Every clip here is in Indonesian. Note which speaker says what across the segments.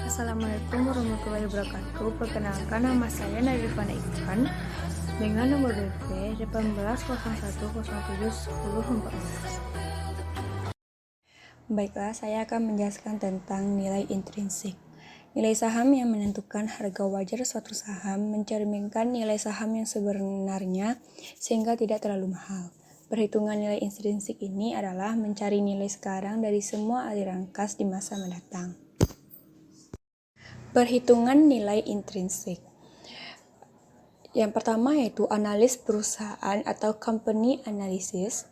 Speaker 1: Assalamualaikum warahmatullahi wabarakatuh. Perkenalkan, nama saya Narifana Iksan dengan nomor DP 1801071014. Baiklah, saya akan menjelaskan tentang nilai intrinsik. Nilai saham yang menentukan harga wajar suatu saham mencerminkan nilai saham yang sebenarnya sehingga tidak terlalu mahal. Perhitungan nilai intrinsik ini adalah mencari nilai sekarang dari semua aliran kas di masa mendatang. Perhitungan nilai intrinsik. Yang pertama yaitu analis perusahaan atau company analysis,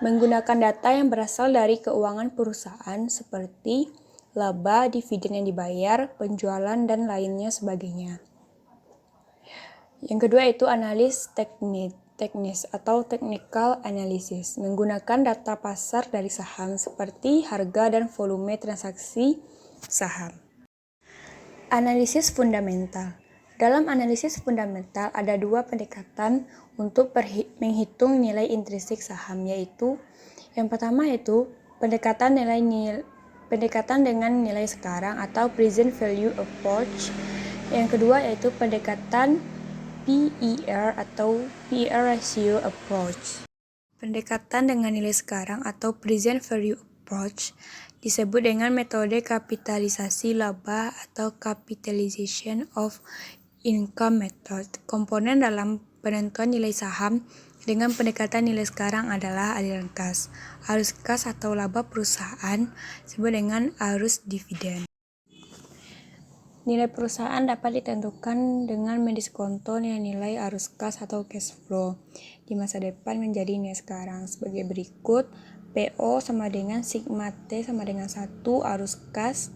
Speaker 1: menggunakan data yang berasal dari keuangan perusahaan seperti laba, dividen yang dibayar, penjualan, dan lainnya sebagainya. Yang kedua yaitu analis teknis atau technical analysis, menggunakan data pasar dari saham seperti harga dan volume transaksi saham. Analisis fundamental. Dalam analisis fundamental ada dua pendekatan untuk menghitung nilai intrinsik saham, yaitu yang pertama yaitu pendekatan dengan nilai sekarang atau present value approach. Yang kedua yaitu pendekatan PER atau PER ratio approach. Pendekatan dengan nilai sekarang atau present value approach disebut dengan metode kapitalisasi laba atau capitalization of income method. Komponen dalam penentuan nilai saham dengan pendekatan nilai sekarang adalah aliran kas, arus kas atau laba perusahaan disebut dengan arus dividen. Nilai perusahaan dapat ditentukan dengan mendiskonto nilai arus kas atau cash flow di masa depan menjadi nilai sekarang sebagai berikut. PO sama dengan sigma T sama dengan 1 arus kas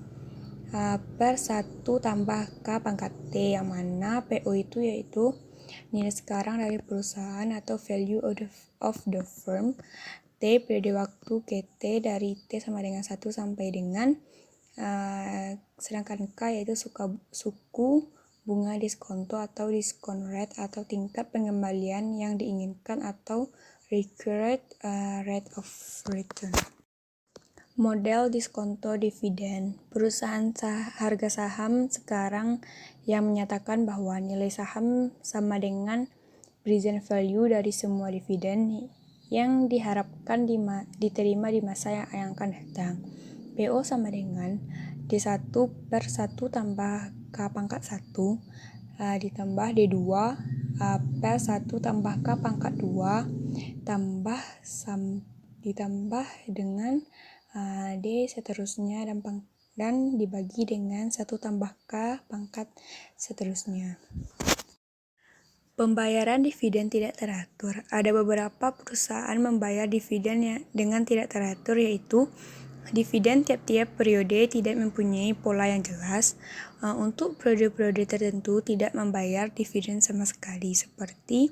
Speaker 1: per 1 tambah K pangkat T, yang mana PO itu yaitu nilai sekarang dari perusahaan atau value of the firm. T periode waktu KT dari T sama dengan 1 sampai dengan sedangkan K yaitu suku bunga diskonto atau discount rate atau tingkat pengembalian yang diinginkan atau required rate of return. Model diskonto dividen. Perusahaan harga saham sekarang yang menyatakan bahwa nilai saham sama dengan present value dari semua dividen yang diharapkan diterima di masa yang akan datang. PO sama dengan D1 per 1 tambah K pangkat 1 ditambah D2 per 1 tambah K pangkat 2 ditambah dengan D seterusnya dan dibagi dengan 1 tambah K pangkat seterusnya. Pembayaran dividen tidak teratur. Ada beberapa perusahaan membayar dividen dengan tidak teratur, yaitu dividen tiap-tiap periode tidak mempunyai pola yang jelas. Untuk periode-periode tertentu tidak membayar dividen sama sekali, seperti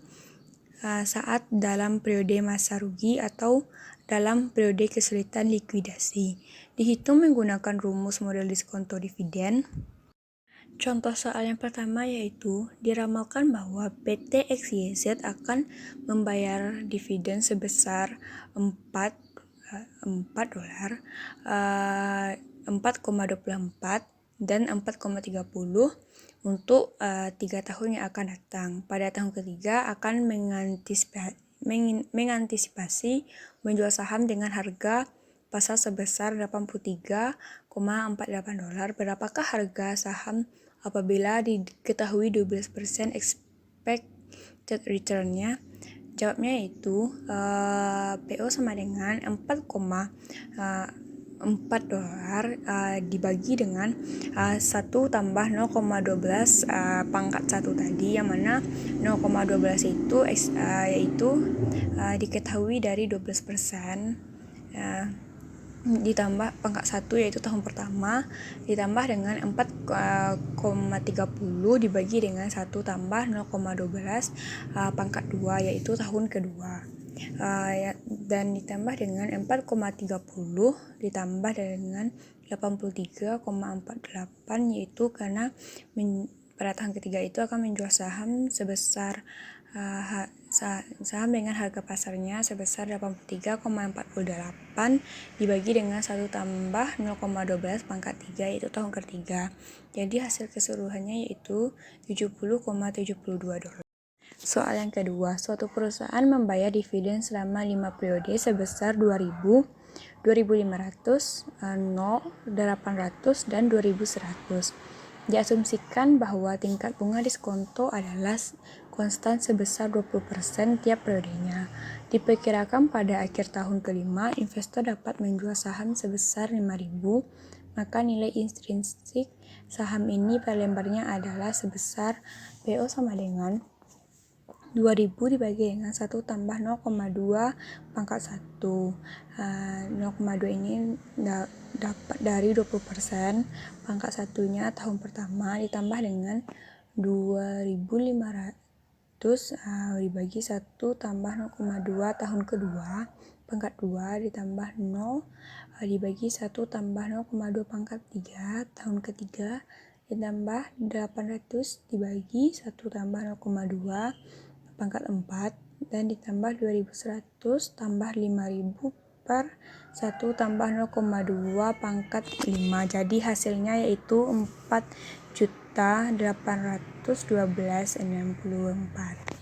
Speaker 1: saat dalam periode masa rugi atau dalam periode kesulitan likuidasi. Dihitung menggunakan rumus model diskonto dividen. Contoh soal yang pertama yaitu diramalkan bahwa PT XYZ akan membayar dividen sebesar 4 $4,24 dan 4,30 untuk 3 tahun yang akan datang. Pada tahun ketiga akan mengantisipasi menjual saham dengan harga pasar sebesar $83,48. Berapakah harga saham apabila diketahui 12% expected return-nya? Jawabnya yaitu PO sama dengan $4 dibagi dengan 1 tambah 0,12 pangkat 1 tadi, yang mana 0,12 itu yaitu diketahui dari 12% ditambah pangkat 1 yaitu tahun pertama, ditambah dengan 4,30 dibagi dengan 1 tambah 0,12 pangkat 2 yaitu tahun kedua, dan ditambah dengan 4,30 ditambah dengan 83,48 yaitu karena pada tahun ketiga itu akan menjual saham sebesar saham dengan harga pasarnya sebesar 83,48 dibagi dengan 1 tambah 0,12 pangkat 3 yaitu tahun ketiga. Jadi hasil keseluruhannya yaitu 70,72 dolar. Soal yang kedua, suatu perusahaan membayar dividen selama 5 periode sebesar 2.000, 2.500, 0, 800, dan 2.100. Diasumsikan bahwa tingkat bunga diskonto adalah konstan sebesar 20% tiap periodenya. Diperkirakan pada akhir tahun kelima, investor dapat menjual saham sebesar 5.000, maka nilai intrinsik saham ini pada lembarnya adalah sebesar PO sama dengan 2.000 dibagi dengan 1 tambah 0,2 pangkat 1. 0,2 ini dapat dari 20%, pangkat satunya tahun pertama ditambah dengan 2.500 dibagi 1 tambah 0,2 tahun kedua, pangkat 2 ditambah 0 dibagi 1 tambah 0,2 pangkat 3 tahun ketiga, ditambah 800 dibagi 1 tambah 0,2 pangkat 4 dan ditambah 2.100 tambah 5.000 per 1 tambah 0,2 pangkat 5. Jadi hasilnya yaitu 4.812.64.